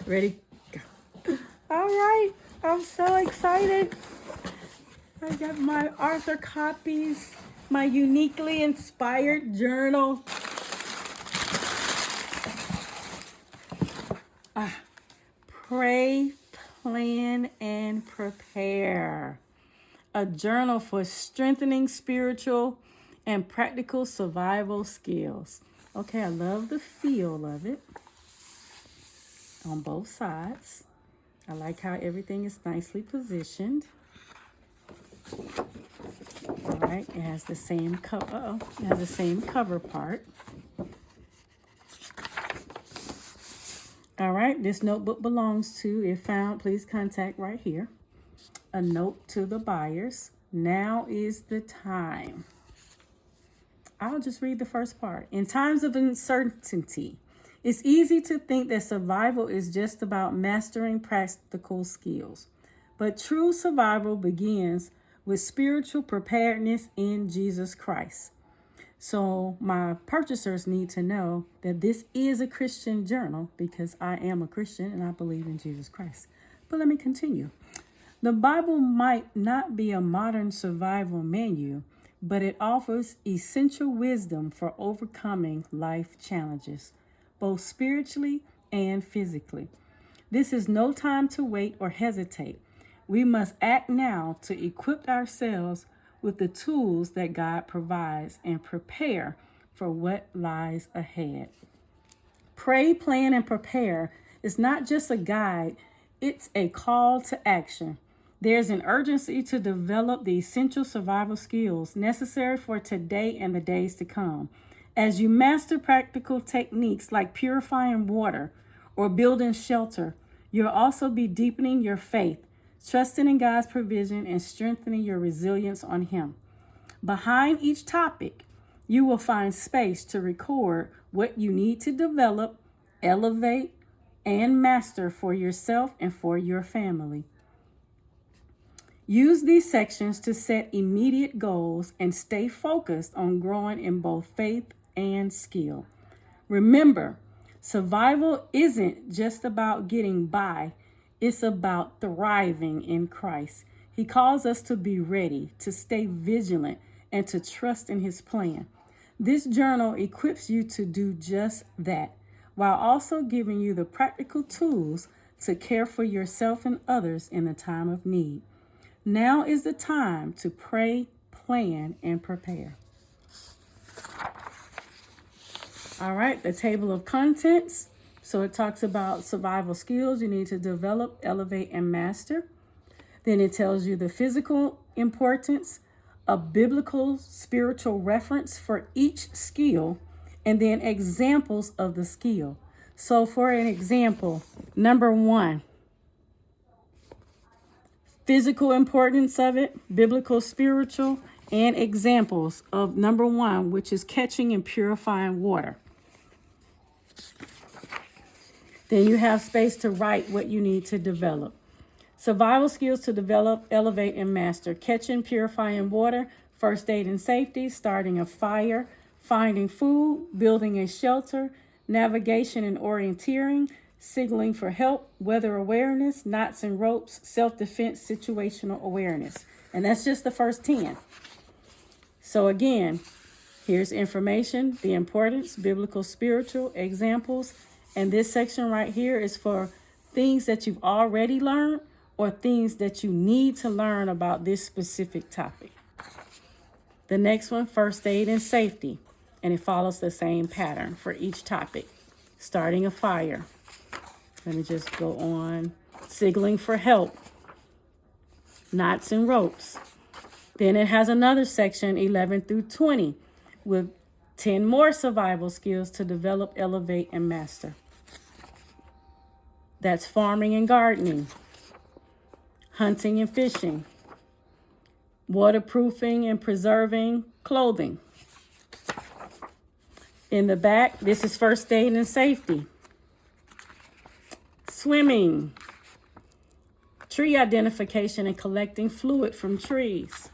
Ready? All right. I'm so excited. I got my author copies, my uniquely inspired journal. Pray, plan, and prepare. A journal for strengthening spiritual and practical survival skills. Okay, I love the feel of it on both sides. I like how everything is nicely positioned. All right, it has the same cover. It has the same cover part. All right, this notebook belongs to, if found, please contact right here. A note to the buyers. Now is the time. I'll just read the first part. In times of uncertainty, it's easy to think that survival is just about mastering practical skills. But true survival begins with spiritual preparedness in Jesus Christ. So my purchasers need to know that this is a Christian journal because I am a Christian and I believe in Jesus Christ. But let me continue. The Bible might not be a modern survival menu, but it offers essential wisdom for overcoming life challenges, both spiritually and physically. This is no time to wait or hesitate. We must act now to equip ourselves with the tools that God provides and prepare for what lies ahead. Pray, plan, and prepare is not just a guide, it's a call to action. There's an urgency to develop the essential survival skills necessary for today and the days to come. As you master practical techniques like purifying water or building shelter, you'll also be deepening your faith, trusting in God's provision, and strengthening your resilience on Him. Behind each topic, you will find space to record what you need to develop, elevate, and master for yourself and for your family. Use these sections to set immediate goals and stay focused on growing in both faith and skill. Remember, survival isn't just about getting by, it's about thriving in Christ. He calls us to be ready, to stay vigilant, and to trust in His plan. This journal equips you to do just that, while also giving you the practical tools to care for yourself and others in a time of need. Now is the time to pray, plan, and prepare. All right, the table of contents. So it talks about survival skills you need to develop, elevate, and master. Then it tells you the physical importance, a biblical spiritual reference for each skill, and then examples of the skill. So for an example, number 1, physical importance of it, biblical, spiritual, and examples of number 1, which is catching and purifying water. Then you have space to write what you need to develop. Survival skills to develop, elevate, and master. Catching, purifying water, first aid and safety, starting a fire, finding food, building a shelter, navigation and orienteering, signaling for help, weather awareness, knots and ropes, self-defense, situational awareness. And that's just the first 10. So again, here's information, the importance, biblical, spiritual, examples. And this section right here is for things that you've already learned or things that you need to learn about this specific topic. The next one, first aid and safety. And it follows the same pattern for each topic. Starting a fire. Let me just go on. Signaling for help. Knots and ropes. Then it has another section, 11 through 20, with 10 more survival skills to develop, elevate, and master. That's farming and gardening, hunting and fishing, waterproofing and preserving clothing. In the back, this is first aid and safety, swimming, tree identification and collecting fluid from trees.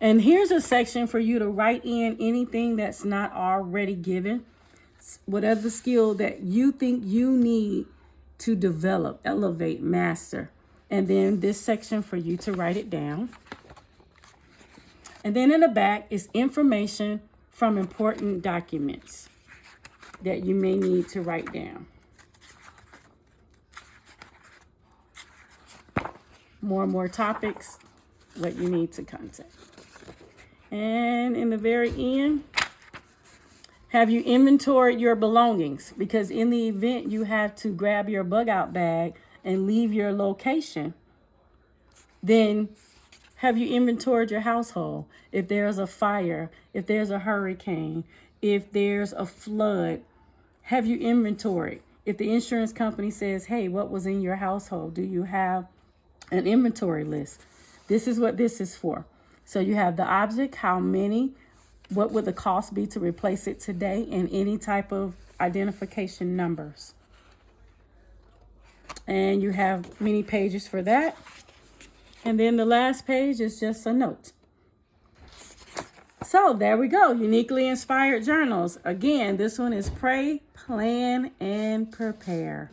And here's a section for you to write in anything that's not already given. Whatever skill that you think you need to develop, elevate, master. And then this section for you to write it down. And then in the back is information from important documents that you may need to write down. More topics, what you need to contact. And in the very end, have you inventoried your belongings? Because in the event you have to grab your bug out bag and leave your location, then have you inventoried your household? If there's a fire, if there's a hurricane, if there's a flood, have you inventoried? If the insurance company says, hey, what was in your household? Do you have an inventory list? This is what this is for. So you have the object, how many, what would the cost be to replace it today, and any type of identification numbers. And you have many pages for that. And then the last page is just a note. So there we go. Uniquely inspired journals. Again, this one is pray, plan, and prepare.